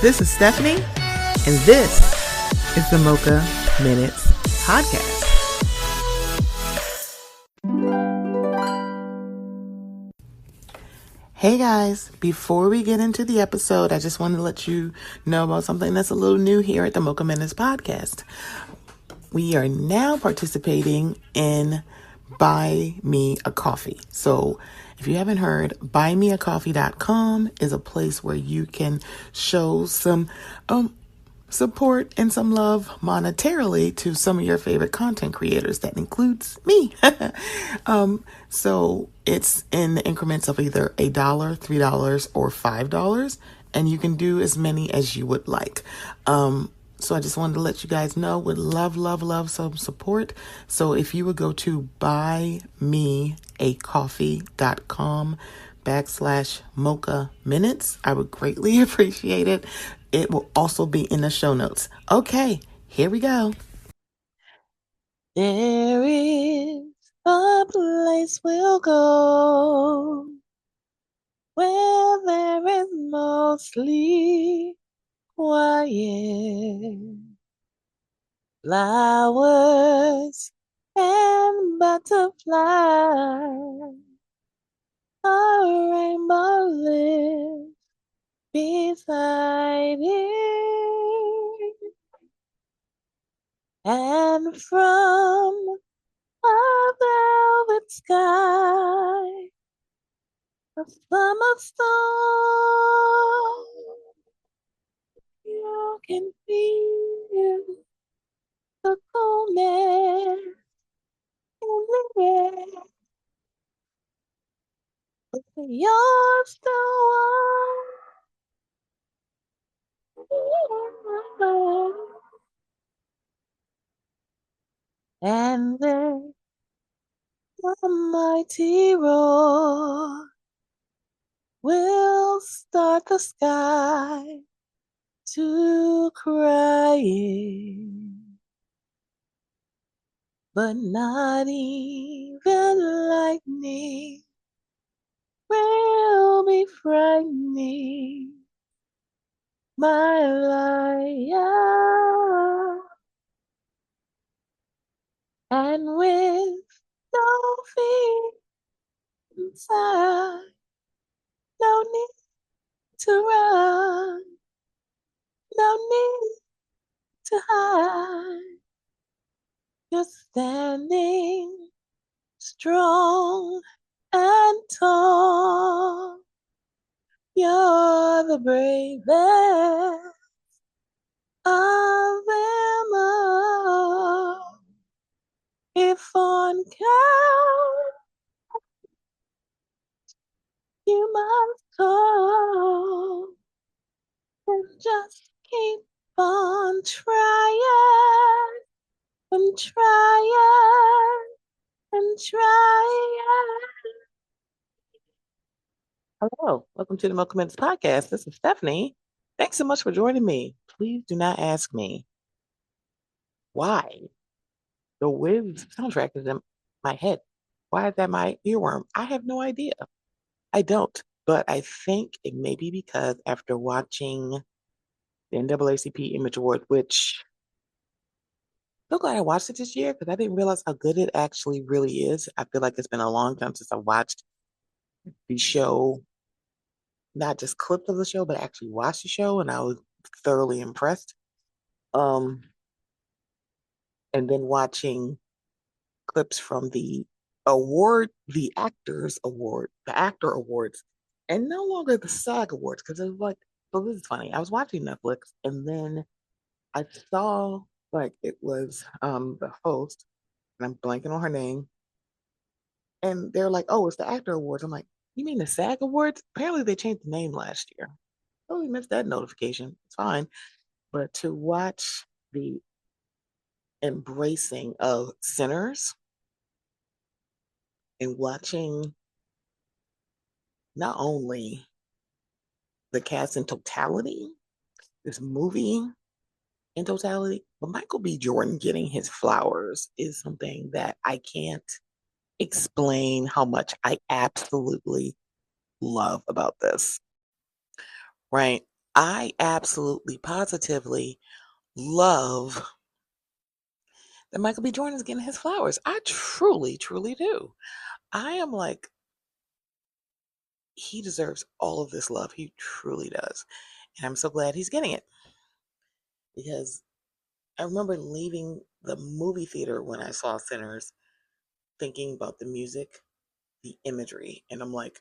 This is Stephanie, and this is the Mocha Minutes Podcast. Hey guys, before we get into the episode, I just wanted to let you know about something that's a little new here at the Mocha Minutes Podcast. We are now participating in Buy Me a Coffee. So if you haven't heard, buymeacoffee.com is a place where you can show some support and some love monetarily to some of your favorite content creators. That includes me. So it's in the increments of either $1, $3, or $5, and you can do as many as you would like. So I just wanted to let you guys know, would love some support. So if you would go to buymeacoffee.com/Mocha Minutes, I would greatly appreciate it. It will also be in the show notes. Okay, here we go. There is a place we'll go where there is mostly quiet, flowers and butterflies, a rainbow lives beside it, and from a velvet sky, a summer storm, you can feel the coldness in the air. But you're still warm. And then a mighty roar will start the sky to crying, but not even lightning will be frightening my life. And with no fear inside, no need to run, no need to hide, just standing strong and tall. You're the bravest of them all. If on count you must call, and just keep on trying and trying and trying. Hello, welcome to the Mocha Minutes Podcast. This is Stephanie. Thanks so much for joining me. Please do not ask me why the Wiz soundtrack is in my head. Why is that my earworm? I have no idea. I don't, but I think it may be because after watching the NAACP Image Award, which I'm so glad I watched it this year because I didn't realize how good it actually really is. I feel like it's been a long time since I watched the show, not just clips of the show, but actually watched the show, and I was thoroughly impressed. And then watching clips from the actor awards, and no longer the SAG awards, because it was like, so this is funny. I was watching Netflix, and then I saw like it was the host, and I'm blanking on her name, and they're like, "Oh, it's the actor awards." I'm like, "You mean the SAG awards?" Apparently, they changed the name last year. Oh, we missed that notification. It's fine, but to watch the embracing of sinners and watching not only the cast in totality, this movie in totality, but Michael B. Jordan getting his flowers is something that I can't explain how much I absolutely love about this. Right? I absolutely positively love that Michael B. Jordan is getting his flowers. I truly, truly do. I am like, he deserves all of this love. He truly does. And I'm so glad he's getting it because I remember leaving the movie theater when I saw Sinners thinking about the music, the imagery. And I'm like,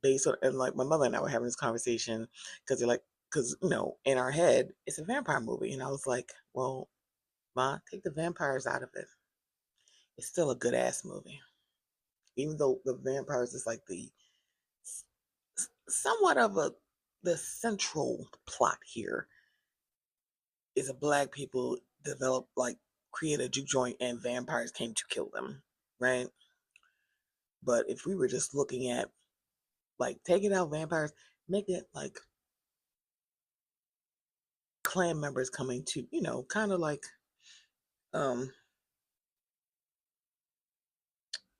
based on, and like my mother and I were having this conversation because they're like, because, in our head, it's a vampire movie. And I was like, well, Ma, take the vampires out of it. It's still a good ass movie. Even though the vampires is like the somewhat of the central plot here is a black people develop like create a juke joint and vampires came to kill them, right? But if we were just looking at like taking out vampires, make it like clan members coming to, kind of like um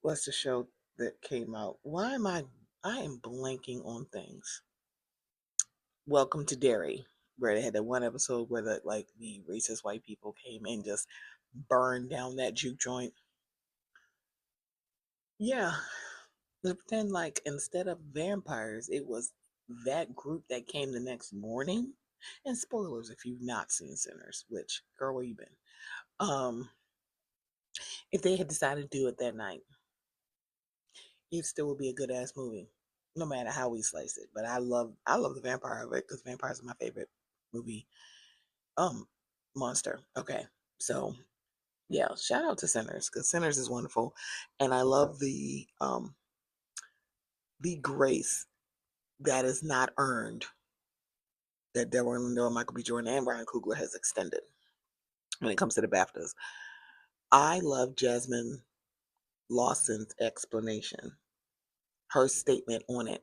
what's the show that came out? Why am I am blanking on things. Welcome to Derry, where they had that one episode where the racist white people came and just burned down that juke joint. Yeah. But then like instead of vampires, it was that group that came the next morning. And spoilers if you've not seen Sinners, which girl, where you been? Um, if they had decided to do it that night, it still would be a good ass movie, no matter how we slice it. But I love the vampire of it because vampires are my favorite movie. Um, monster. Okay, so yeah, shout out to Sinners because Sinners is wonderful, and I love the grace that is not earned that Delroy Lindo and Michael B. Jordan and Ryan Coogler has extended when it comes to the BAFTAs. I love Jasmine Lawson's explanation, her statement on it,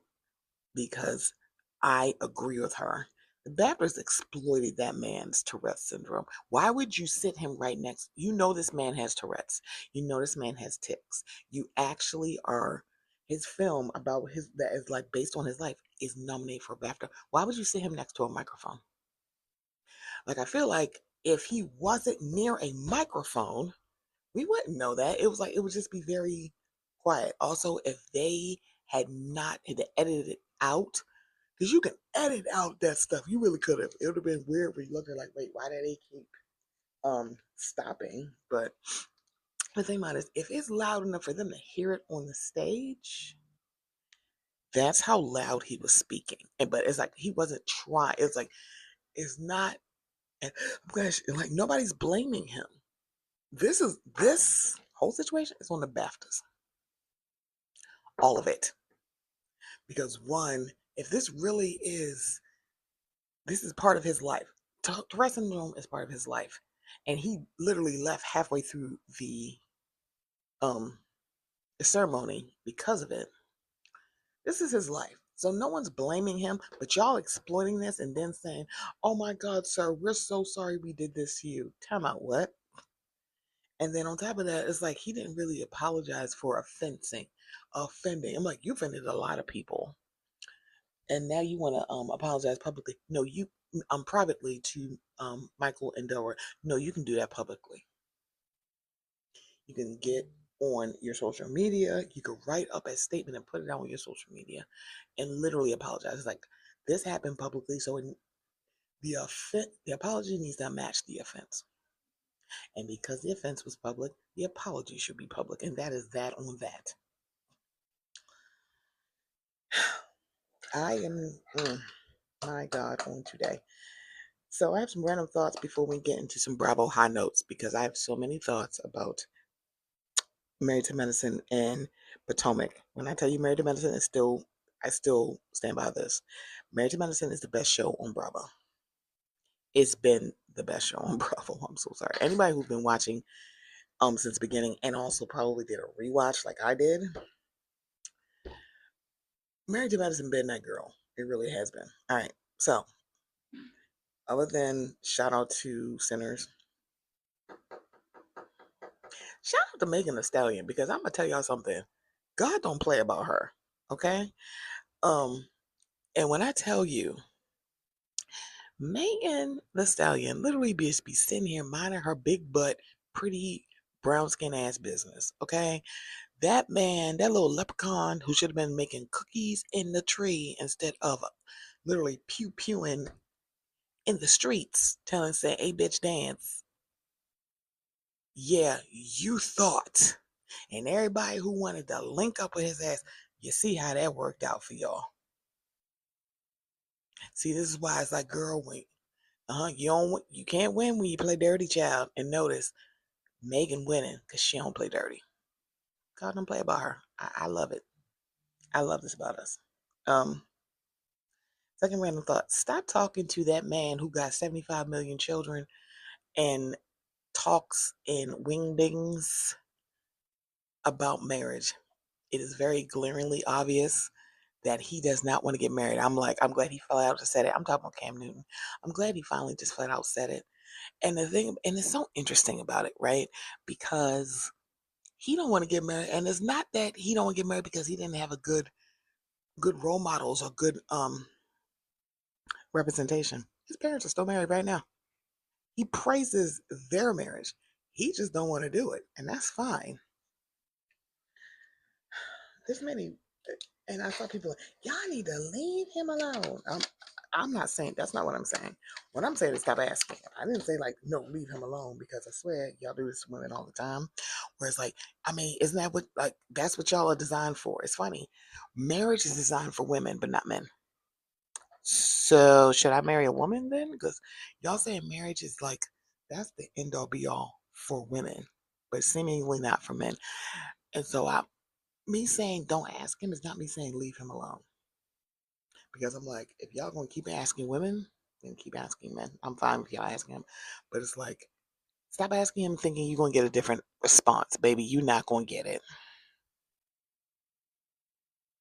because I agree with her. The BAFTAs exploited that man's Tourette's syndrome. Why would you sit him right next? You know this man has Tourette's. You know this man has tics. You actually are. His film about his that is like based on his life is nominated for BAFTA. Why would you sit him next to a microphone? Like I feel like if he wasn't near a microphone, we wouldn't know that. It was like it would just be very quiet. Also, if they had not had edited it out, because you can edit out that stuff. You really could have. It would have been weird when you look at like, wait, why did they keep stopping? But the thing about it is if it's loud enough for them to hear it on the stage, that's how loud he was speaking. And but it's like he wasn't trying. It's like it's not. I'm glad like nobody's blaming him. This whole situation is on the BAFTAs. All of it. Because one, if this is part of his life. Tourette's syndrome is part of his life. And he literally left halfway through um the ceremony because of it. This is his life. So no one's blaming him, but y'all exploiting this and then saying, oh my God, sir, we're so sorry we did this to you. Time out, what? And then on top of that, it's like he didn't really apologize for offending. I'm like, you offended a lot of people, and now you want to apologize publicly. No, you privately to Michael and Delroy. No, you can do that publicly. You can get on your social media. You can write up a statement and put it on your social media, and literally apologize. It's like this happened publicly, so the apology needs to match the offense. And because the offense was public, the apology should be public. And that is that on that. I am, my God, on today. So I have some random thoughts before we get into some Bravo high notes because I have so many thoughts about Married to Medicine and Potomac. When I tell you Married to Medicine is still, I still stand by this. Married to Medicine is the best show on Bravo. It's been the best show on Bravo. I'm so sorry. Anybody who's been watching since the beginning and also probably did a rewatch like I did, Married to Medicine been that girl. It really has been. All right. So, other than shout out to Sinners, shout out to Megan Thee Stallion because I'm gonna tell y'all something. God don't play about her. Okay. Um, and when I tell you, Megan the Stallion literally be sitting here minding her big butt, pretty brown skin ass business. Okay. That man, that little leprechaun who should have been making cookies in the tree instead of literally pew pewing in the streets, telling, say, hey, bitch, dance. Yeah, you thought. And everybody who wanted to link up with his ass, you see how that worked out for y'all. See, this is why it's like, girl, when you can't win when you play dirty, child. And notice Megan winning because she don't play dirty. God don't play about her. I love it. I love this about us. Um, Second random thought: stop talking to that man who got 75 million children and talks in wingdings about marriage. It is very glaringly obvious that he does not want to get married. I'm glad he flat out just said it. I'm talking about Cam Newton. I'm glad he finally just flat out said it. And it's so interesting about it, right? Because he don't want to get married, and it's not that he don't want to get married because he didn't have a good role models or good representation. His parents are still married right now. He praises their marriage. He just don't want to do it, and that's fine. There's many, and I saw people, y'all need to leave him alone. I'm not saying that's not what I'm saying. What I'm saying is stop asking. I didn't say like no, leave him alone because I swear y'all do this to women all the time. Where it's like, I mean, isn't that what like that's what y'all are designed for? It's funny. Marriage is designed for women, but not men. So should I marry a woman then? Because y'all saying marriage is like that's the end all be all for women, but seemingly not for men. And so me saying don't ask him is not me saying leave him alone. Because I'm like, if y'all gonna keep asking women, then keep asking men. I'm fine with y'all asking him. But it's like, stop asking him thinking you're gonna get a different response, baby. You're not gonna get it.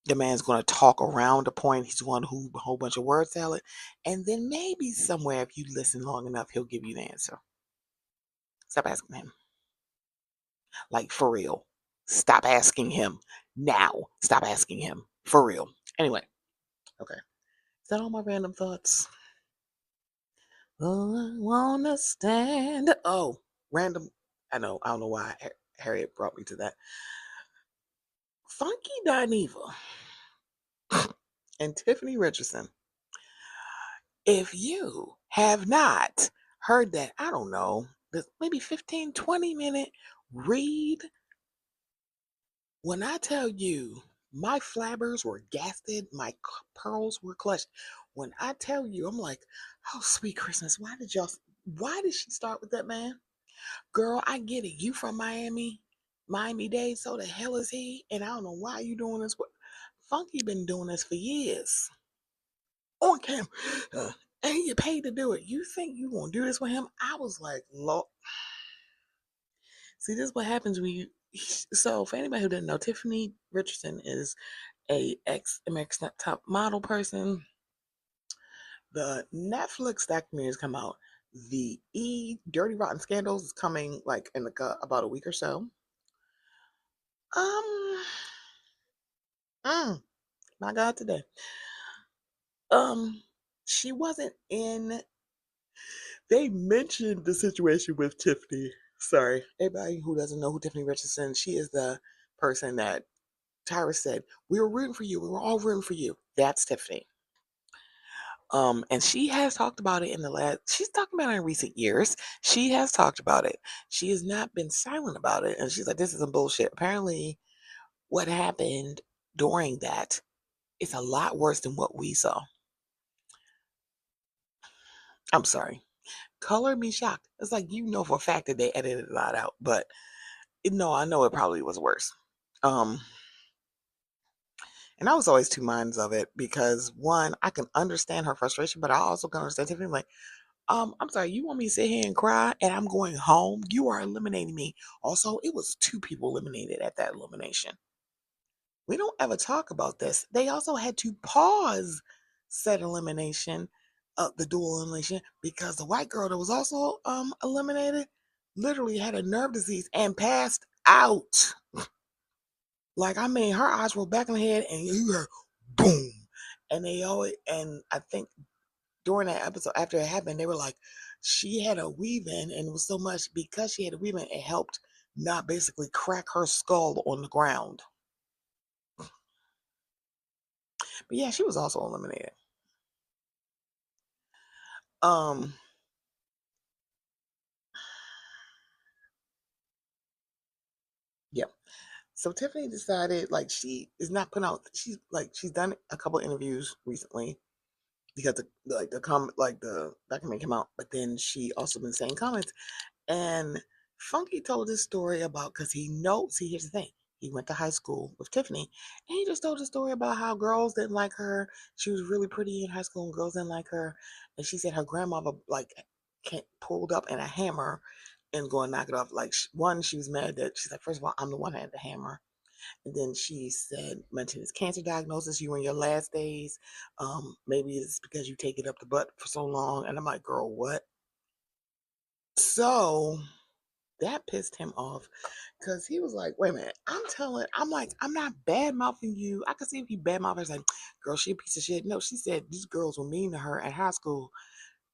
The man's gonna talk around the point, he's going to a whole bunch of word salad, and then maybe somewhere if you listen long enough, he'll give you the answer. Stop asking him. Like for real. Stop asking him. Now. Stop asking him. For real. Anyway, okay. Is that all my random thoughts? Oh, I wanna stand. Oh, random. I know. I don't know why Harriet brought me to that. Funky Dineva and Tiffany Richardson. If you have not heard that, I don't know, this maybe 15, 20-minute read. When I tell you my flabbers were gasted, my pearls were clutched. When I tell you, I'm like, oh, sweet Christmas. Why did she start with that man? Girl, I get it. You from Miami, Miami-Dade, so the hell is he? And I don't know why you doing this. Funky been doing this for years. On camera. And you paid to do it. You think you gonna do this with him? I was like, Lord. See, this is what happens when you. So, for anybody who didn't know, Tiffany Richardson is a ex-American Top Model person. The Netflix documentary has come out. The Dirty Rotten Scandals is coming like in like about a week or so. Um, my God, today. Um, she wasn't in. They mentioned the situation with Tiffany. Sorry, anybody who doesn't know who Tiffany Richardson, she is the person that Tyra said we were rooting for you. We were all rooting for you. That's Tiffany. And she has talked about it in the last. She's talked about it in recent years. She has talked about it. She has not been silent about it, and she's like, "This is some bullshit." Apparently, what happened during that is a lot worse than what we saw. I'm sorry. Color me shocked. It's like for a fact that they edited a lot out, but no, I know it probably was worse. Um, and I was always two minds of it because one, I can understand her frustration, but I also can understand Tiffany like, I'm sorry, you want me to sit here and cry and I'm going home? You are eliminating me. Also, it was two people eliminated at that elimination. We don't ever talk about this. They also had to pause said elimination, the dual elimination, because the white girl that was also eliminated literally had a nerve disease and passed out. Like I mean, her eyes were back in the head, and you heard boom, and they always and I think during that episode, after it happened, they were like, she had a weave in, and it was so much because she had a weave in, it helped not basically crack her skull on the ground. But yeah, she was also eliminated. Um, yeah. So Tiffany decided like she is not putting out. She's done a couple interviews recently because the document came out, but then she also been saying comments. And Funky told this story about because he knows. See, here's the thing. He went to high school with Tiffany, and he just told a story about how girls didn't like her. She was really pretty in high school, and girls didn't like her. And she said her grandmother like pulled up in a hammer and go and knock it off. Like one, she was mad that she's like, first of all, I'm the one that had the hammer. And then she mentioned his cancer diagnosis, you in your last days. Maybe it's because you take it up the butt for so long. And I'm like, girl, what? So that pissed him off because he was like, wait a minute, I'm like, I'm not bad mouthing you. I could see if you bad mouth her, like, girl, she a piece of shit. No, she said these girls were mean to her at high school.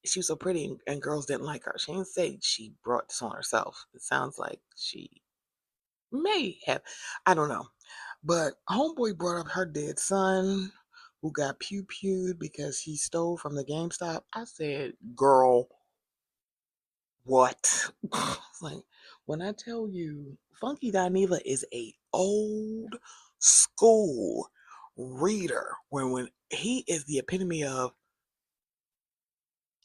She was so pretty and girls didn't like her. She didn't say she brought this on herself. It sounds like she may have. I don't know. But homeboy brought up her dead son who got pew-pewed because he stole from the GameStop. I said, girl, what? Like, when I tell you, Funky Dineva is a old school reader. When he is the epitome of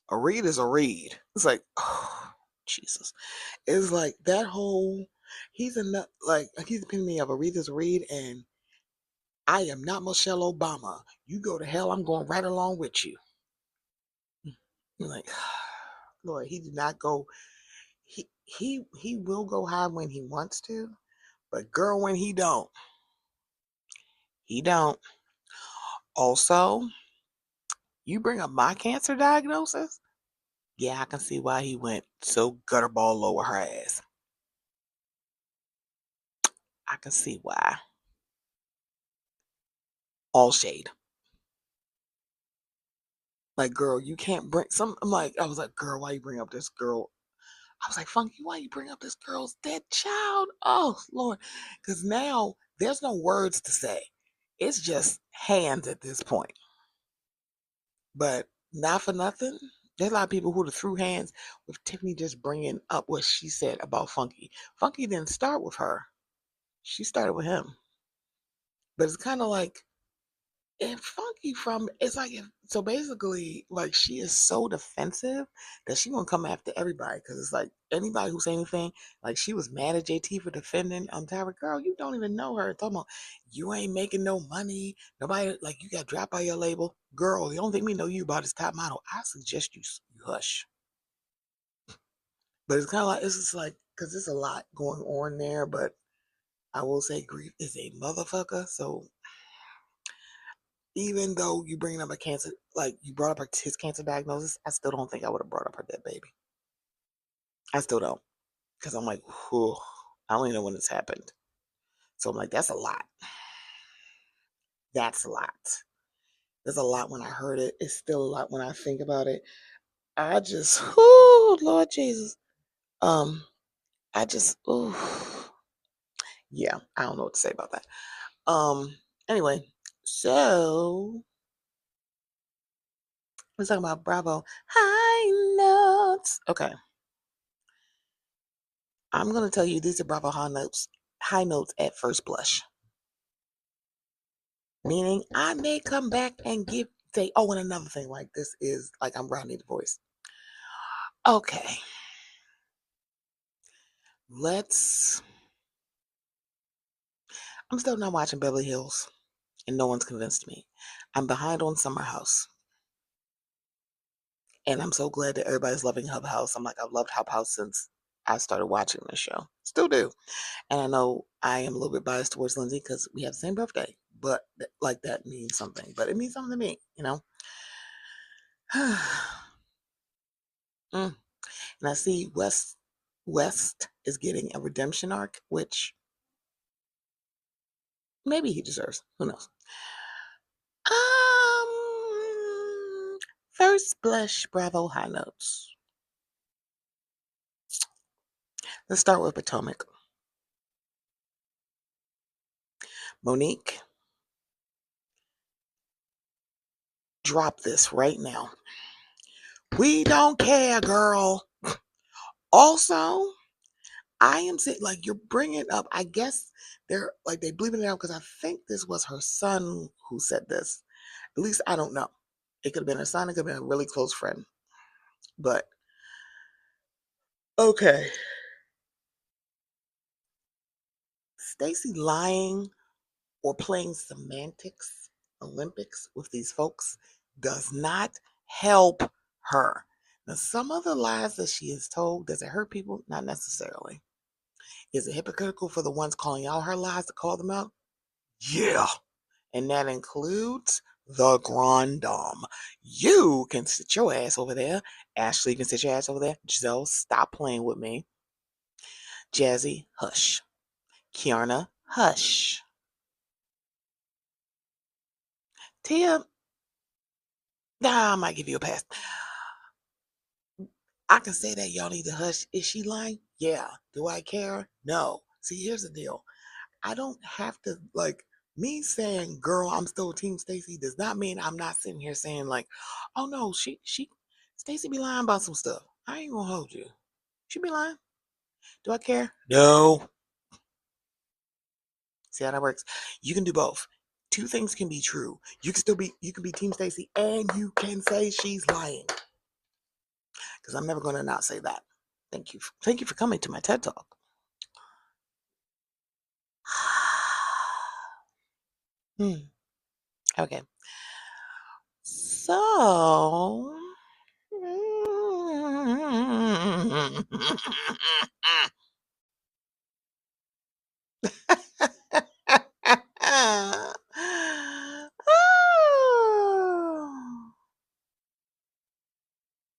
a read is a read. It's like, oh, Jesus. It's like that whole he's the epitome of a read is a read, and I am not Michelle Obama. You go to hell, I'm going right along with you. You're like, Lord, he did not go. He will go high when he wants to, but girl, when he don't. Also, you bring up my cancer diagnosis. Yeah, I can see why he went so gutterball low with her ass. I can see why. All shade. Like, girl, you can't bring some. I was like, girl, why you bring up this girl? I was like, Funky, why you bring up this girl's dead child? Oh, Lord. Because now there's no words to say. It's just hands at this point. But not for nothing. There's a lot of people who threw hands with Tiffany just bringing up what she said about Funky. Funky didn't start with her. She started with him. But it's kind of like, and Funky from it's like so basically like she is so defensive that she gonna come after everybody because it's like anybody who say anything like she was mad at JT for defending Tyra. Girl, you don't even know her. Talking about you ain't making no money. Nobody like you got dropped by your label. Girl, the only thing we know you about is top model. I suggest you hush. But it's kind of like it's just like because there's a lot going on there. But I will say grief is a motherfucker. So even though you bring up a cancer, like you brought up his cancer diagnosis, I still don't think I would have brought up her dead baby. I still don't. Because I'm like, whew, I don't even know when this happened. So I'm like, that's a lot. That's a lot. There's a lot when I heard it. It's still a lot when I think about it. I just, oh Lord Jesus. Um, I just, oh, yeah, I don't know what to say about that. Anyway, so we're talking about Bravo high notes. Okay. I'm going to tell you these are Bravo high notes at first blush. Meaning I may come back and say, oh, and another thing like this is like I'm rounding the voice. Okay. I'm still not watching Beverly Hills and no one's convinced me. I'm behind on Summer House. And I'm so glad that everybody's loving Hub House. I'm like, I've loved Hub House since I started watching this show. Still do. And I know I am a little bit biased towards Lindsay because we have the same birthday. But like that means something. But it means something to me, you know? Mm. And I see West is getting a redemption arc, which maybe he deserves. Who knows? Um, First blush Bravo high notes. Let's start with Potomac. Monique, drop this right now. We don't care, girl. Also, I am saying, like, you're bringing up, I guess they're like, they bleeping it out because I think this was her son who said this. At least I don't know. It could have been her son. It could have been a really close friend. But, okay. Stacey lying or playing semantics Olympics with these folks does not help her. Now, some of the lies that she is told, does it hurt people? Not necessarily. Is it hypocritical for the ones calling out her lies to call them out? Yeah. And that includes the Grand Dame. You can sit your ass over there. Ashley can sit your ass over there. Giselle, stop playing with me. Jazzy, hush. Kiana, hush. Tia, nah, I might give you a pass. I can say that y'all need to hush. Is she lying? Yeah. Do I care? No. See, here's the deal. I don't have to, like, me saying, girl, I'm still Team Stacey does not mean I'm not sitting here saying, like, oh no, Stacey be lying about some stuff. I ain't gonna hold you. She be lying. Do I care? No. See how that works? You can do both. Two things can be true. You can be Team Stacey and you can say she's lying. Because I'm never gonna not say that. Thank you. Thank you for coming to my TED Talk. Okay. So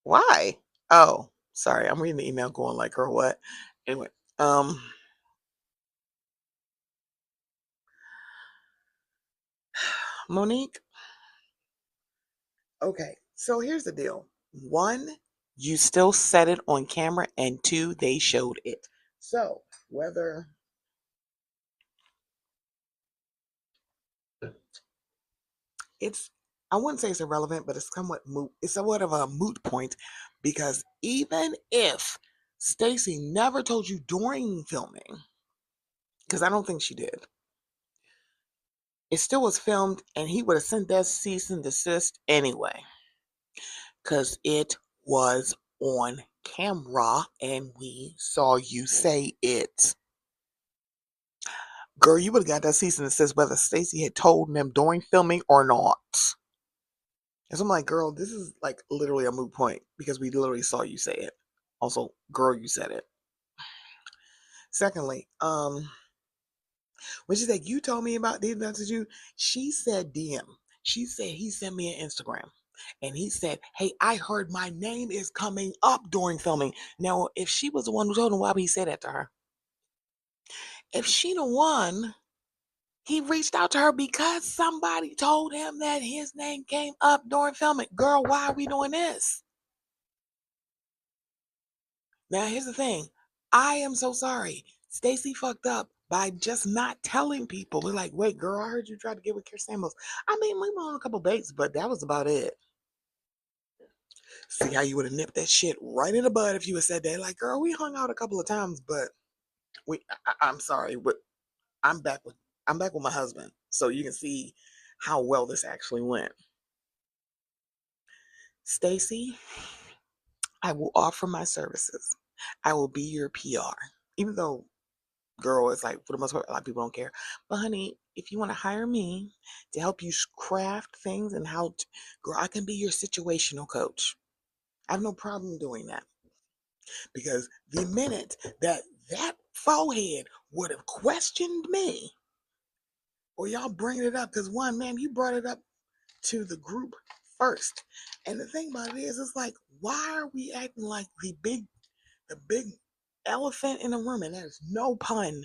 why? Oh, sorry. I'm reading the email going like, or what? Anyway, Monique. Okay, so here's the deal. One, you still said it on camera, and two, they showed it. So whether it's, I wouldn't say it's irrelevant, but it's somewhat moot. It's somewhat of a moot point because even if Stacey never told you during filming, because I don't think she did, it still was filmed, and he would have sent that cease and desist anyway, because it was on camera and we saw you say it. Girl, you would have got that cease and desist whether Stacey had told them during filming or not. And so I'm like, girl, this is like literally a moot point because we literally saw you say it. Also, girl, you said it. Secondly, when she said you told me about these messages, she said DM. She said he sent me an Instagram. And he said, hey, I heard my name is coming up during filming. Now, if she was the one who told him, why would he say that to her? If she the one, he reached out to her because somebody told him that his name came up during filming. Girl, why are we doing this? Now, here's the thing. I am so sorry. Stacey fucked up by just not telling people. We're like, wait, girl, I heard you tried to get with Chris Samuels. I mean, we went on a couple dates, but that was about it. See how you would have nipped that shit right in the bud if you had said that. Like, girl, we hung out a couple of times, but I'm sorry, but I'm back with my husband, so you can see how well this actually went. Stacey, I will offer my services. I will be your PR, even though, girl, it's like for the most part, a lot of people don't care. But honey, if you want to hire me to help you craft things and how, girl, I can be your situational coach. I have no problem doing that because the minute that forehead would have questioned me, or y'all bringing it up, because one, man, you brought it up to the group first. And the thing about it is, it's like, why are we acting like the big elephant in the room? And there's no pun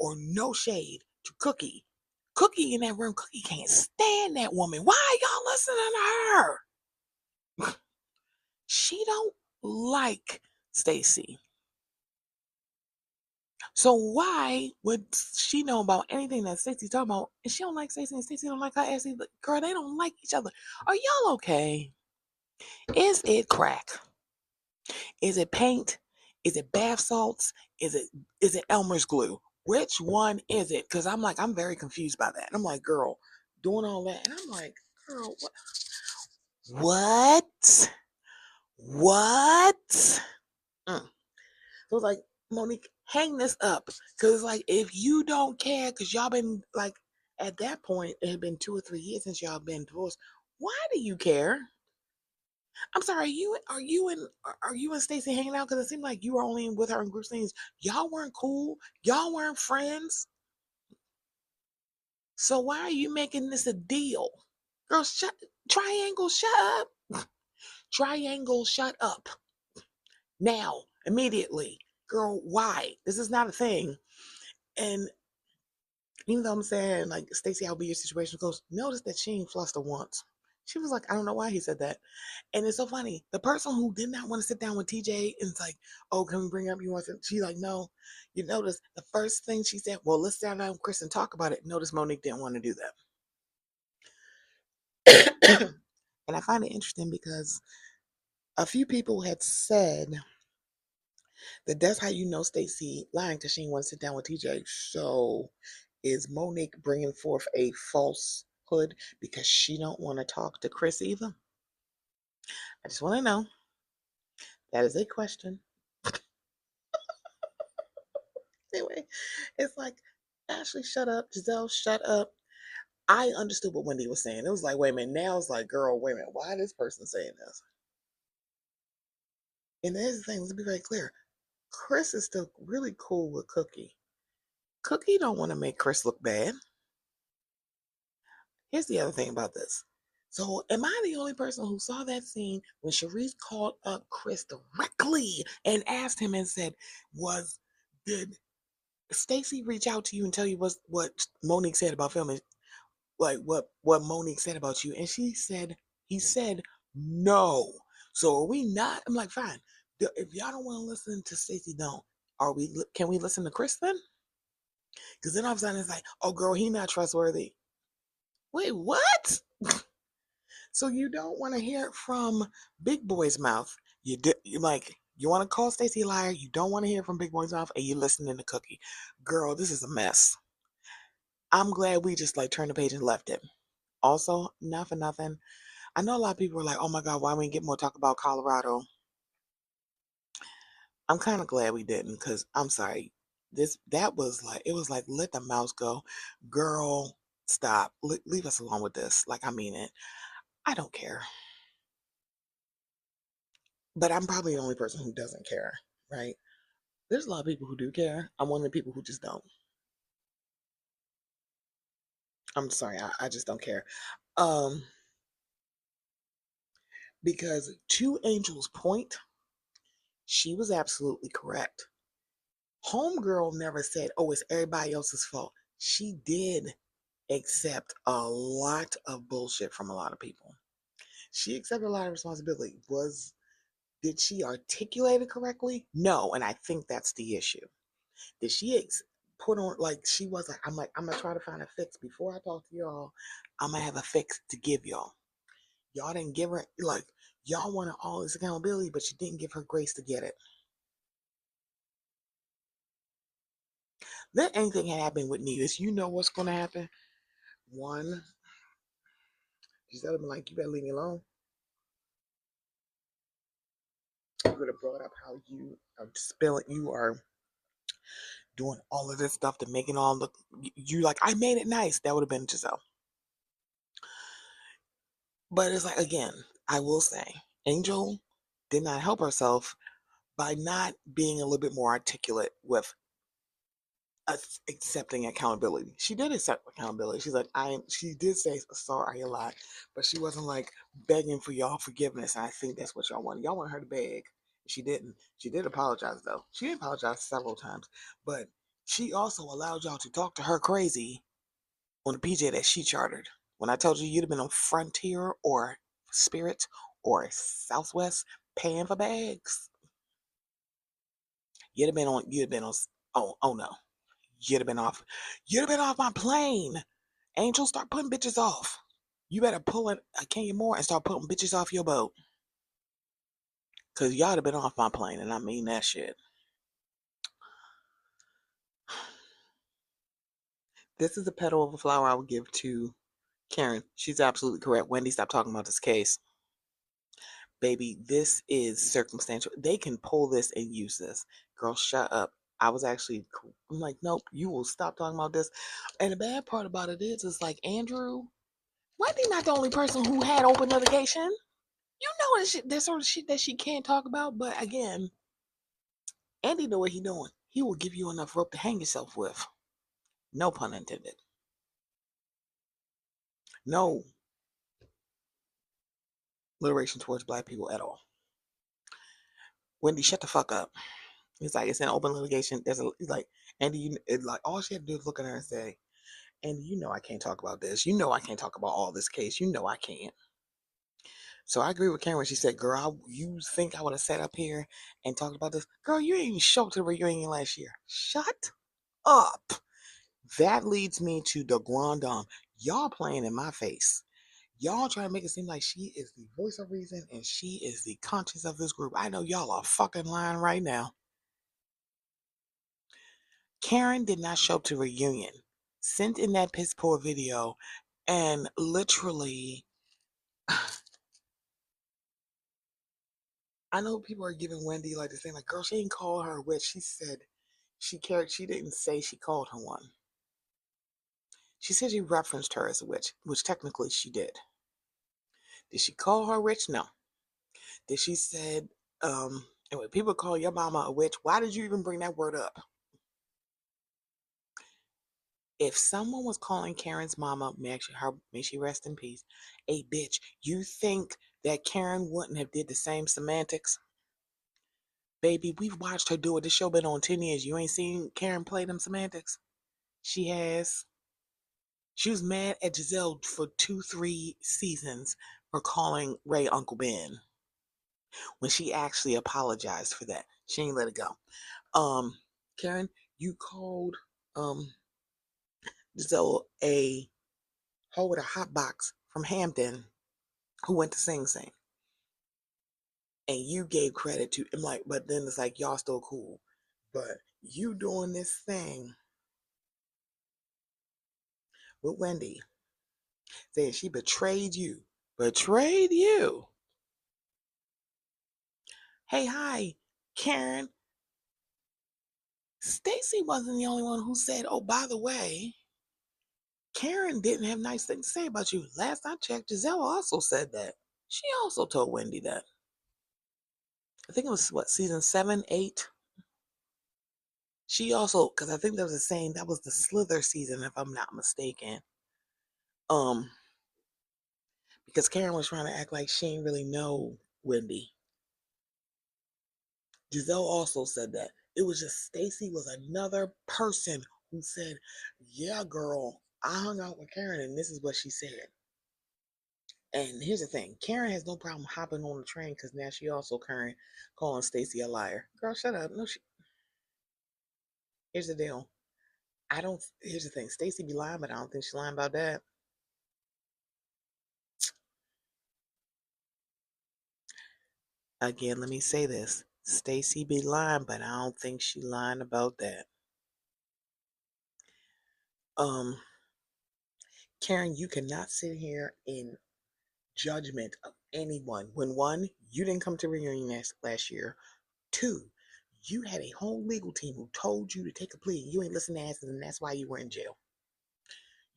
or no shade to Cookie. Cookie in that room, Cookie can't stand that woman. Why are y'all listening to her? She don't like Stacy. So why would she know about anything that Stacey's talking about? And she don't like Stacey, and Stacey don't like her ass either. Girl, they don't like each other. Are y'all okay? Is it crack? Is it paint? Is it bath salts? Is it Elmer's glue? Which one is it? Because I'm very confused by that. And I'm like, girl, doing all that. And I'm like, girl, what? What? What? Mm. So it's like, Monique, hang this up. Because, like, if you don't care, because y'all been, like, at that point, it had been 2 or 3 years since y'all been divorced. Why do you care? I'm sorry, are you and Stacey hanging out? Because it seemed like you were only with her in group scenes. Y'all weren't cool. Y'all weren't friends. So why are you making this a deal? Girl, Triangle, shut up. Triangle, shut up. Now, immediately. Girl, why? This is not a thing. And even though I'm saying, like, Stacey, I'll be your situation goes, notice that she ain't flustered once. She was like, I don't know why he said that. And it's so funny. The person who did not want to sit down with TJ and it's like, oh, can we bring up you want to? She's like, no. You notice the first thing she said, well, let's sit down with Chris and talk about it. Notice Monique didn't want to do that. And I find it interesting because a few people had said that that's how you know Stacey lying because she didn't want to sit down with TJ. So is Monique bringing forth a falsehood because she don't want to talk to Chris either? I just want to know. That is a question. Anyway, it's like, Ashley, shut up. Giselle, shut up. I understood what Wendy was saying. It was like, wait a minute. Now it's like, girl, wait a minute. Why is this person saying this? And there's the thing. Let's be very clear. Chris is still really cool with Cookie. Cookie don't want to make Chris look bad. Here's the other thing about this. So, am I the only person who saw that scene when Sharice called up Chris directly and asked him and said, did Stacey reach out to you and tell you what Monique said about filming? Like what Monique said about you? And he said no. So are we not? I'm like, fine. If y'all don't want to listen to Stacey, don't. Can we listen to Chris then? Because then all of a sudden it's like, oh girl, he not trustworthy. Wait, what? So you don't want to hear it from Big Boy's mouth. You like, you want to call Stacey a liar. You don't want to hear it from Big Boy's mouth, and you listening to Cookie. Girl, this is a mess. I'm glad we just like turned the page and left it. Also, not for nothing. I know a lot of people are like, oh my God, why we didn't get more talk about Colorado? I'm kind of glad we didn't because I'm sorry. That was like, it was like, let the mouse go. Girl, stop. Leave us alone with this. Like, I mean it. I don't care. But I'm probably the only person who doesn't care, right? There's a lot of people who do care. I'm one of the people who just don't. I'm sorry, I just don't care. Um, because to Angel's point, she was absolutely correct. Homegirl never said, oh, it's everybody else's fault. She did accept a lot of bullshit from a lot of people. She accepted a lot of responsibility. Did she articulate it correctly? No, and I think that's the issue. Did she put on, like, she was like, I'm gonna try to find a fix before I talk to y'all. I'm gonna have a fix to give y'all. Y'all didn't give her, like, y'all wanted all this accountability, but you didn't give her grace to get it. Let anything happen with Nevis, you know what's gonna happen. One, she's gonna be like, you better leave me alone. You could have brought up how you are spilling, you are doing all of this stuff to make it all look, you like, I made it nice. That would have been Giselle. But it's like, again, I will say, Angel did not help herself by not being a little bit more articulate with accepting accountability. She did accept accountability. She's like, she did say sorry a lot, but she wasn't like begging for y'all forgiveness. And I think that's what y'all wanted. Y'all want her to beg. She didn't. She did apologize though. She did apologize several times, but she also allowed y'all to talk to her crazy on the PJ that she chartered. When I told you you'd have been on Frontier or Spirit or Southwest paying for bags, you'd have been on, oh no, you'd have been off my plane. Angel, start putting bitches off. You better pull a Kenya Moore and start putting bitches off your boat. Cause y'all have been off my plane, and I mean that shit. This is a petal of a flower I would give to Karen. She's absolutely correct. Wendy, stop talking about this case. Baby, this is circumstantial. They can pull this and use this. Girl, shut up. I was actually, I'm like, nope, you will stop talking about this. And the bad part about it is like, Andrew, Wendy not the only person who had open litigation. You know that shit, that sort of shit that she can't talk about. But again, Andy know what he doing. He will give you enough rope to hang yourself with. No pun intended. No liberation towards black people at all. Wendy, shut the fuck up. He's like, it's an open litigation. He's like, Andy, like all she had to do is look at her and say, Andy, you know I can't talk about this. You know I can't talk about all this case. You know I can't. So I agree with Karen when she said, girl, you think I would have sat up here and talked about this? Girl, you ain't even showed to the reunion last year. Shut up. That leads me to the grand dame. Y'all playing in my face. Y'all trying to make it seem like she is the voice of reason and she is the conscience of this group. I know y'all are fucking lying right now. Karen did not show up to reunion, sent in that piss poor video, and literally, I know people are giving Wendy like the thing, like, girl, she didn't call her a witch. She said she cared. She didn't say she called her one. She said she referenced her as a witch, which technically she did. Did she call her a witch? No. Did she said, and when people call your mama a witch, why did you even bring that word up? If someone was calling Karen's mama, may she rest in peace, a bitch, you think that Karen wouldn't have did the same semantics? Baby, we've watched her do it. This show been on 10 years. You ain't seen Karen play them semantics? She has. She was mad at Giselle for 2, 3 seasons for calling Ray Uncle Ben when she actually apologized for that. She ain't let it go. Karen, you called Giselle a hoe with a hot box from Hampton who went to Sing Sing. And you gave credit to, I'm like, but then it's like, y'all still cool. But you doing this thing with Wendy, saying she betrayed you. Betrayed you. Hey, hi, Karen. Stacy wasn't the only one who said, oh, by the way, Karen didn't have nice things to say about you. Last I checked, Giselle also said that. She also told Wendy that. I think it was what, season 7, 8? She also, because I think there was a saying that was the Slither season, if I'm not mistaken. Um, because Karen was trying to act like she didn't really know Wendy. Giselle also said that. It was just Stacy was another person who said, yeah, girl, I hung out with Karen and this is what she said. And here's the thing, Karen has no problem hopping on the train because now she also Karen calling Stacy a liar. Girl, shut up. No, here's the deal. Here's the thing, Stacy be lying, but I don't think she's lying about that. Again, let me say this. Stacy be lying, but I don't think she lying about that. Karen, you cannot sit here in judgment of anyone. When one, you didn't come to reunion last year. Two, you had a whole legal team who told you to take a plea. You ain't listening to answers, and that's why you were in jail.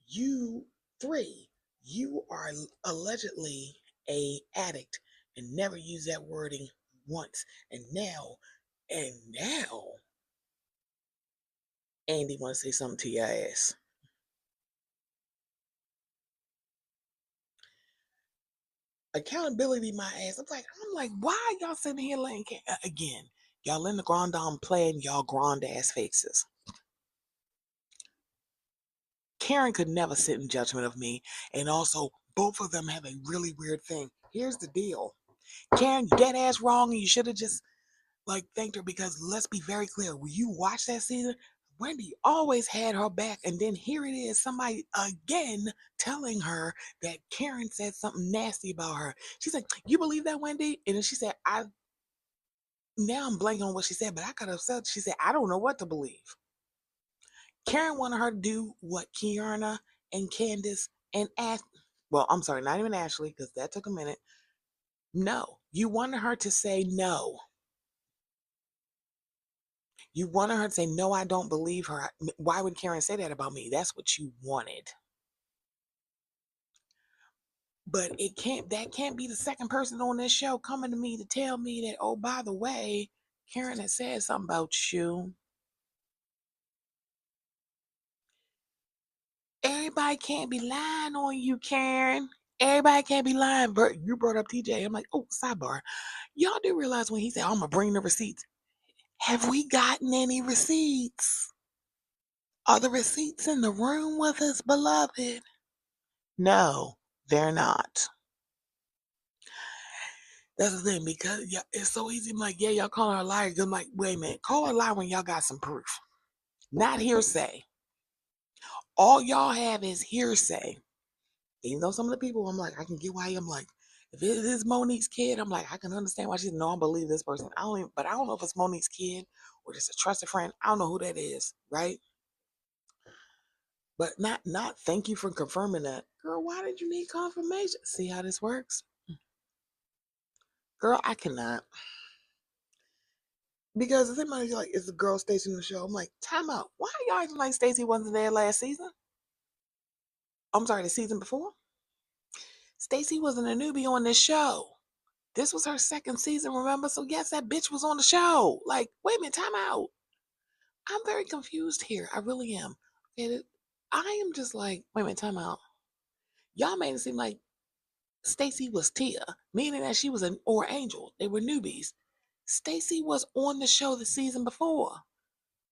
You, three, you are allegedly a addict and never used that wording once. And now, Andy want to say something to your ass. Accountability, my ass. I'm like, why y'all sitting here letting again? Y'all letting the grand dame play in y'all grand ass faces. Karen could never sit in judgment of me, and also both of them have a really weird thing. Here's the deal: Karen, you dead ass wrong, and you should have just thanked her, because let's be very clear. When you watch that season, Wendy always had her back, and then here it is, somebody again telling her that Karen said something nasty about her. She's like, "You believe that, Wendy?" And then she said, now I'm blanking on what she said, but I could have said, she said, "I don't know what to believe." Karen wanted her to do what Kiana and Candace and well, I'm sorry, not even Ashley, because that took a minute. No, you wanted her to say no. You wanted her to say, "No, I don't believe her." Why would Karen say that about me? That's what you wanted. But that can't be the second person on this show coming to me to tell me that, "Oh, by the way, Karen has said something about you." Everybody can't be lying on you, Karen. Everybody can't be lying. But you brought up TJ. I'm like, oh, sidebar. Y'all do realize when he said, "I'm going to bring the receipts." Have we gotten any receipts? Are the receipts in the room with us, beloved? No, they're not. That's the thing, because it's so easy. I'm like, yeah, y'all calling her a liar. I'm like, wait a minute, call her a liar when y'all got some proof, not hearsay. All y'all have is hearsay. Even though some of the people, I'm like, I can get why. I'm like, if it is Monique's kid, I'm like, I can understand why she's no, I believe this person. But I don't know if it's Monique's kid or just a trusted friend. I don't know who that is, right? But not thank you for confirming that. Girl, why did you need confirmation? See how this works? Girl, I cannot. Because if somebody's like, "Is the girl Stacey in the show?" I'm like, time out. Why are y'all acting like Stacey wasn't there last season? I'm sorry, the season before? Stacey wasn't a newbie on this show. This was her second season, remember? So yes, that bitch was on the show. Like, wait a minute, time out. I'm very confused here. I really am. And I am just like, wait a minute, time out. Y'all made it seem like Stacey was Tia, meaning that she was or Angel. They were newbies. Stacey was on the show the season before.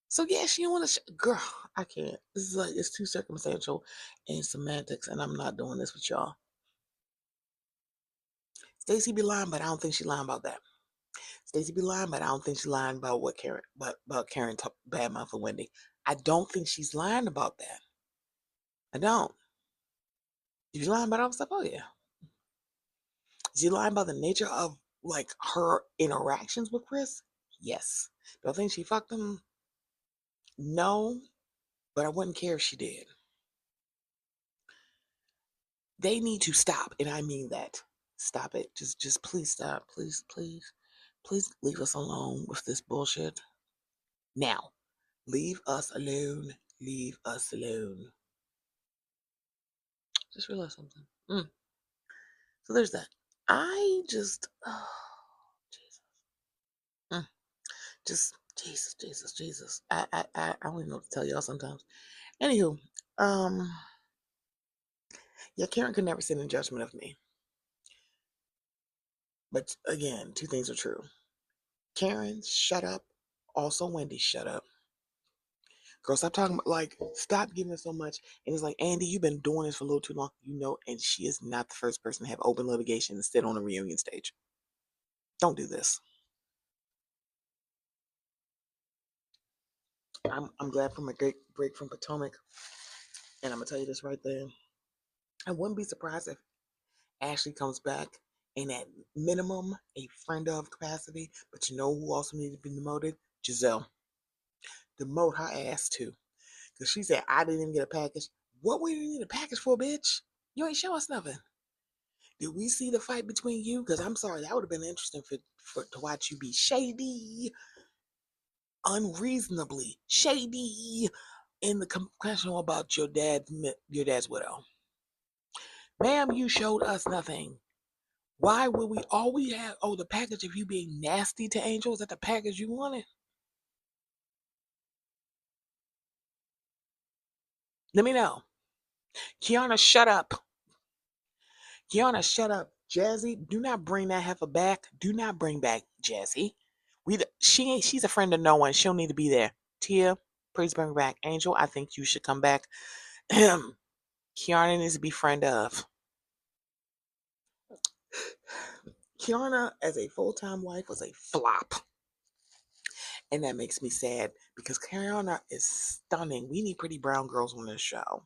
So yeah, she on the show. Girl, I can't. This is like, it's too circumstantial and semantics, and I'm not doing this with y'all. Stacey be lying, but I don't think she lying about that. Stacey be lying, but I don't think she's lying about what Karen, but about Karen bad mouth of Wendy. I don't think she's lying about that. I don't. She's lying about other stuff. Oh yeah. Is she lying about the nature of her interactions with Chris? Yes. Do I think she fucked him? No. But I wouldn't care if she did. They need to stop, and I mean that. Stop it. Just please stop. Please leave us alone with this bullshit. Now, leave us alone. Leave us alone. Just realized something. So there's that. I just, oh, Jesus. Just Jesus. I don't even know what to tell y'all sometimes. Anywho, um, yeah, Karen could never sit in judgment of me. But again, two things are true. Karen, shut up. Also, Wendy, shut up. Girl, stop talking about, stop giving so much. And it's like, Andy, you've been doing this for a little too long, and she is not the first person to have open litigation and sit on a reunion stage. Don't do this. I'm glad from a great break from Potomac. And I'm going to tell you this right there. I wouldn't be surprised if Ashley comes back in at minimum a friend of capacity. But you know who also needs to be demoted? Giselle. Demote her ass too. Because she said, I didn't even get a package. What we need a package for, bitch? You ain't show us nothing. Did we see the fight between you? Because I'm sorry, that would have been interesting to watch you be shady, unreasonably shady in the confessional about your dad's widow. Ma'am, you showed us nothing. Why would we all we have? Oh, the package of you being nasty to Angel, is that the package you wanted? Let me know. Kiana, shut up. Kiana, shut up. Jazzy, do not bring that heifer back. Do not bring back Jazzy. She's a friend of no one. She'll need to be there. Tia, please bring her back. Angel, I think you should come back. Kiana needs to be friend of. Kiana as a full-time wife was a flop. And that makes me sad because Kiana is stunning. We need pretty brown girls on this show.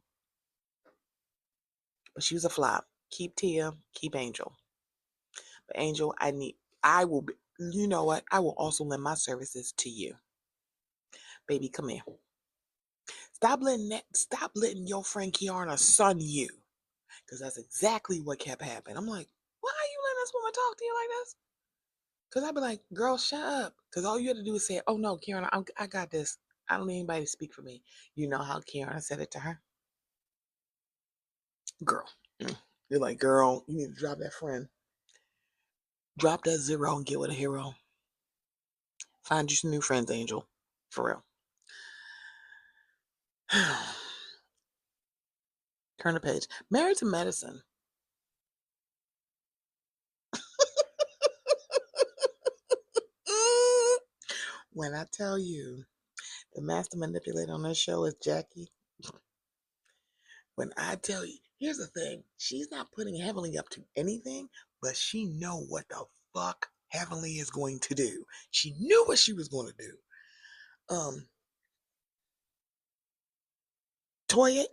But she was a flop. Keep Tia, keep Angel. But Angel, I will be, you know what? I will also lend my services to you. Baby, come here. Stop letting your friend Kiana son you. Because that's exactly what kept happening. I'm like, why are you letting this woman talk to you like this? Because I'd be like, girl, shut up. Because all you had to do is say, oh no, Kiana, I got this. I don't need anybody to speak for me. You know how Kiana said it to her? Girl. You're like, girl, you need to drop that friend. Drop that zero and get with a hero. Find you some new friends, Angel. For real. Turn the page. Married to Medicine. When I tell you the master manipulator on this show is Jackie, when I tell you, here's the thing. She's not putting Heavenly up to anything, but she know what the fuck Heavenly is going to do. She knew what she was going to do. Toya,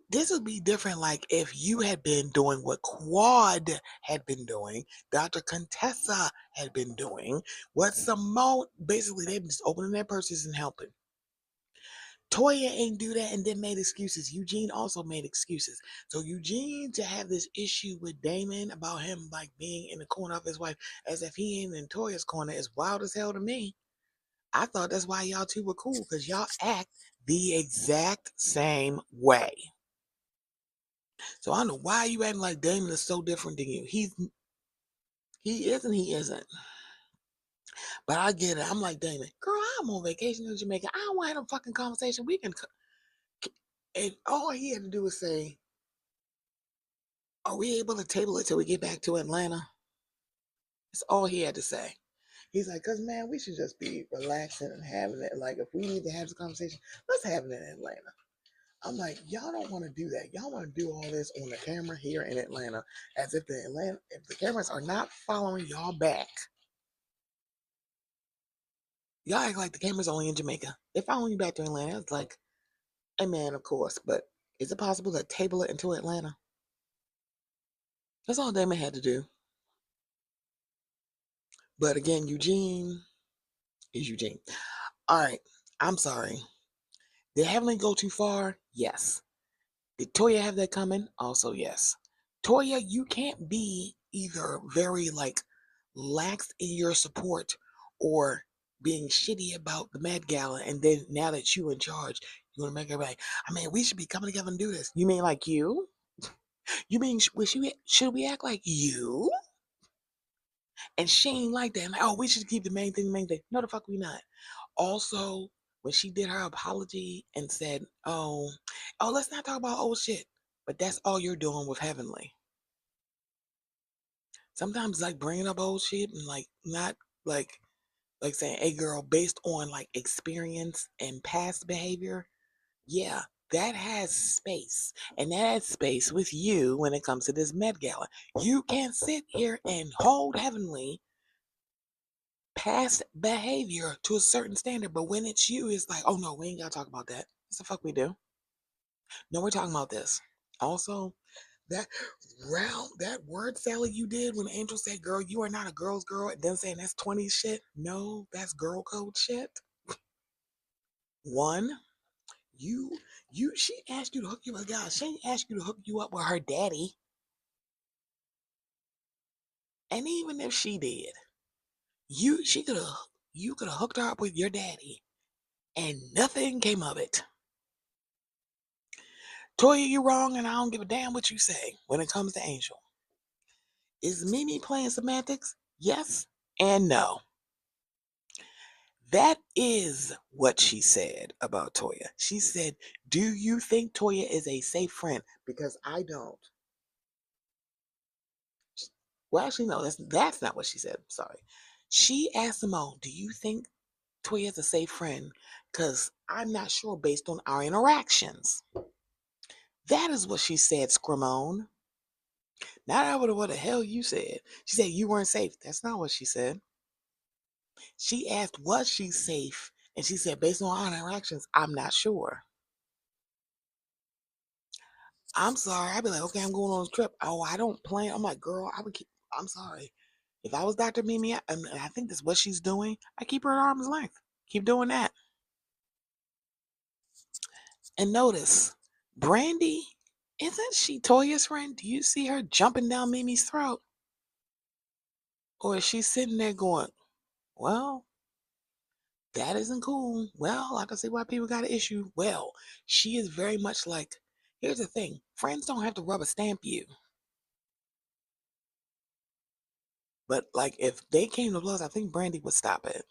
this would be different like if you had been doing what Quad had been doing, Dr. Contessa had been doing, what Simone, basically they've been just opening their purses and helping. Toya ain't do that and then made excuses. Eugene also made excuses. So Eugene to have this issue with Damon about him like being in the corner of his wife as if he ain't in Toya's corner is wild as hell to me. I thought that's why y'all two were cool because y'all act the exact same way. So I don't know why you acting like Damon is so different than you. He is and he isn't. But I get it. I'm like Damon, girl, I'm on vacation in Jamaica. I don't want to have a fucking conversation. We can. And all he had to do was say, "Are we able to table it till we get back to Atlanta?" That's all he had to say. He's like, "Cause man, we should just be relaxing and having it. Like, if we need to have this conversation, let's have it in Atlanta." I'm like, y'all don't want to do that. Y'all want to do all this on the camera here in Atlanta, as if if the cameras are not following y'all back. Y'all act like the camera's only in Jamaica. They're following you back to Atlanta. It's like, hey man, of course, but is it possible to table it into Atlanta? That's all Damon had to do. But again, Eugene is Eugene. All right, I'm sorry. Did Heavenly go too far? Yes. Did Toya have that coming? Also, yes. Toya, you can't be either very like lax in your support or being shitty about the Met Gala, and then now that you're in charge, you want to make everybody. I mean, we should be coming together and do this. You mean like you? You mean should we act like you? And she ain't like that. Like, oh, we should keep the main thing, the main thing. No, the fuck we not. Also, when she did her apology and said, oh, let's not talk about old shit. But that's all you're doing with Heavenly. Sometimes like bringing up old shit and like not like saying, hey girl, based on like experience and past behavior, yeah, that has space. And that has space with you when it comes to this Met Gala. You can't sit here and hold Heavenly past behavior to a certain standard, but when it's you, it's like, oh no, we ain't gotta talk about that. What the fuck we do? No, we're talking about this. Also, that that word salad you did when Angel said, girl, you are not a girl's girl, and then saying that's 20 shit. No, that's girl code shit. One, she asked you to hook you up. God, she didn't ask you to hook you up with her daddy. And even if she did, you could have hooked her up with your daddy and nothing came of it. Toya, you wrong, and I don't give a damn what you say when it comes to Angel. Is Mimi playing semantics? Yes and no. That is what she said about Toya. She said, do you think Toya is a safe friend? Because I don't. Well, actually, no, that's not what she said. Sorry. She asked Simone, do you think Toya is a safe friend? Because I'm not sure based on our interactions. That is what she said, Scramone. Not out of what the hell you said. She said you weren't safe. That's not what she said. She asked, was she safe? And she said, based on our interactions, I'm not sure. I'm sorry. I'd be like, okay, I'm going on a trip. Oh, I don't plan. I'm like, girl, I would keep, I'm sorry. If I was Dr. Mimi, and I think that's what she's doing, I keep her at arm's length. Keep doing that. And notice, Brandy, isn't she Toya's friend? Do you see her jumping down Mimi's throat? Or is she sitting there going, well, that isn't cool. Well, I can see why people got an issue. Well, she is very much like, here's the thing, friends don't have to rubber stamp you. But like if they came to blows, I think Brandy would stop it.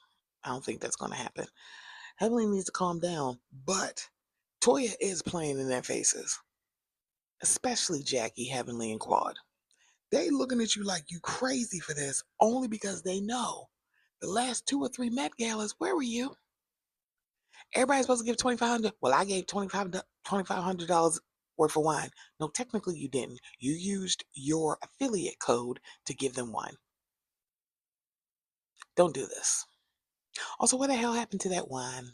I don't think that's gonna happen. Heavenly needs to calm down, but Toya is playing in their faces, especially Jackie, Heavenly, and Claude. They looking at you like you crazy for this, only because they know the last 2 or 3 Met Galas. Where were you? Everybody's supposed to give 2,500. Well, I gave $2,500 worth of wine. No, technically you didn't. You used your affiliate code to give them wine. Don't do this. Also, what the hell happened to that wine?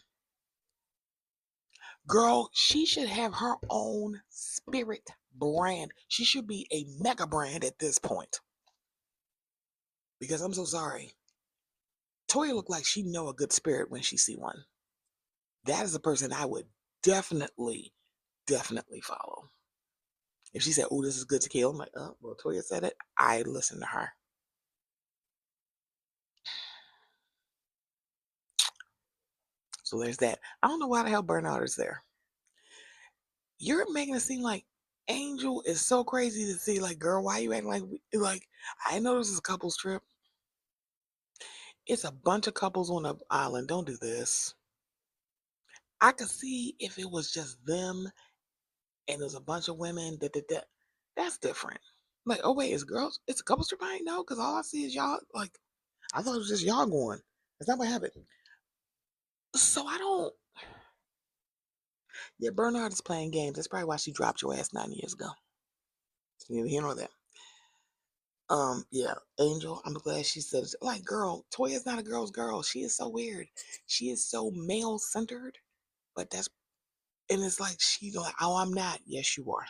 Girl, she should have her own spirit brand. She should be a mega brand at this point. Because I'm so sorry. Toya looked like she know a good spirit when she see one. That is a person I would definitely, definitely follow. If she said, "Oh, this is good tequila," I'm like, "Oh, well, Toya said it. I listen to her." So there's that. I don't know why the hell Bernard is there. You're making it seem like Angel is so crazy to see. Like, girl, why you acting like? I know this is a couples trip. It's a bunch of couples on an island. Don't do this. I could see if it was just them and there's a bunch of women. That's different. Like, oh wait, it's girls. It's a couples trip. I ain't know because all I see is y'all. Like, I thought it was just y'all going. That's not what happened. So I don't. Yeah, Bernard is playing games. That's probably why she dropped your ass 9 years ago. Neither here nor there. Yeah, Angel, I'm glad she said it. Like, girl, Toya's not a girl's girl. She is so weird. She is so male centered, but that's and it's like she's like, oh, I'm not. Yes, you are.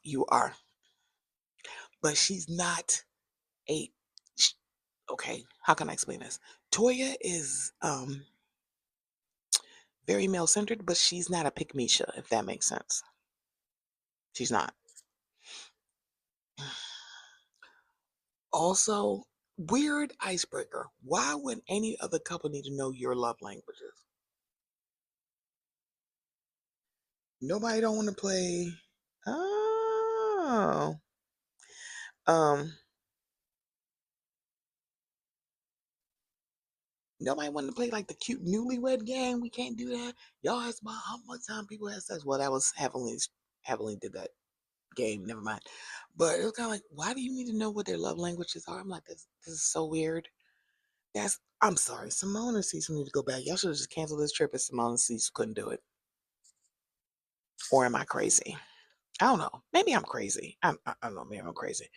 You are. But she's not a. Okay, how can I explain this? Toya is very male centered, but she's not a pick Misha, if that makes sense. She's not. Also, weird icebreaker. Why would any other couple need to know your love languages? Nobody don't want to play. Oh. Um, Nobody wanted to play like the cute newlywed game. We can't do that. Y'all asked about how much time people had sex. Well, that was heavily did that game. Never mind. But it was kind of like, why do you need to know what their love languages are? I'm like, this is so weird. I'm sorry. Simone and Cecil need to go back. Y'all should have just canceled this trip if Simone and Cecil couldn't do it. Or am I crazy? I don't know. Maybe I'm crazy. I don't know. Maybe I'm crazy.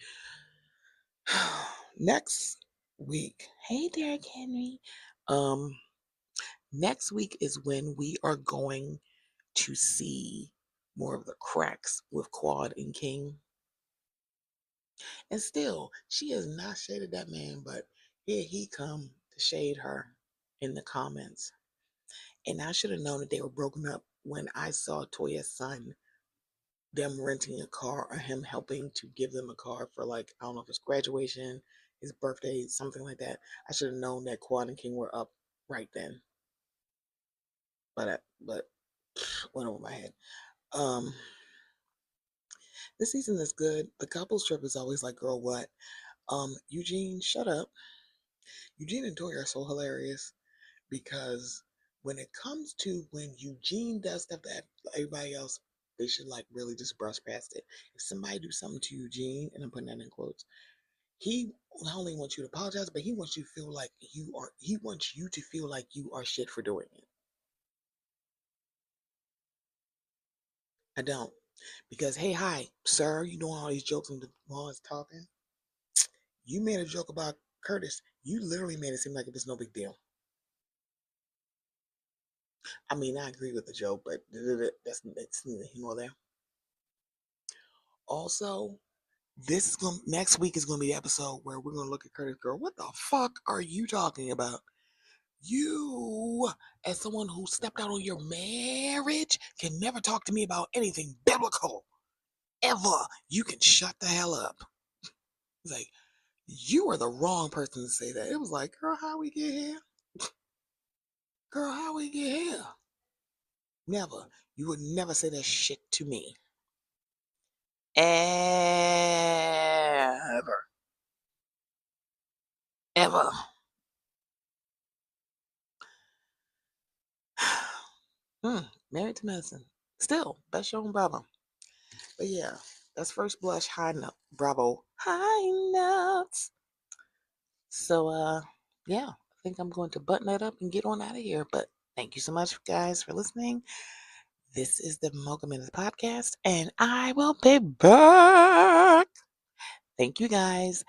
Next week. Hey, Derek Henry. Um, Next week is when we are going to see more of the cracks with Quad and King. And still, she has not shaded that man, but here he come to shade her in the comments. And I should have known that they were broken up when I saw Toya's son, them renting a car or him helping to give them a car for like, I don't know if it's graduation, his birthday, something like that. I should have known that Quad and King were up right then. But went over my head. Um this season is good. The couples trip is always like, girl, what? Eugene, shut up. Eugene and Toya are so hilarious because when it comes to when Eugene does stuff that everybody else, they should like really just brush past it. If somebody do something to Eugene, and I'm putting that in quotes, he not only wants you to apologize, but he wants you to feel like he wants you to feel like you are shit for doing it. I don't. Because, hey, hi, sir, you doing all these jokes and while it's talking? You made a joke about Curtis. You literally made it seem like it was no big deal. I mean, I agree with the joke, but that's neither here nor there. Also, next week is gonna be the episode where we're gonna look at Curtis. Girl, what the fuck are you talking about? You, as someone who stepped out on your marriage, can never talk to me about anything biblical ever. You can shut the hell up. It's like you are the wrong person to say that. It was like, girl, how we get here? Girl, how we get here? Never. You would never say that shit to me. Ever. Ever. Married to medicine. Still, best show on Bravo. But yeah, that's first blush high note. Bravo. High notes. So yeah, I think I'm going to button that up and get on out of here. But thank you so much, guys, for listening. This is the Mocha Minutes Podcast, and I will be back. Thank you, guys.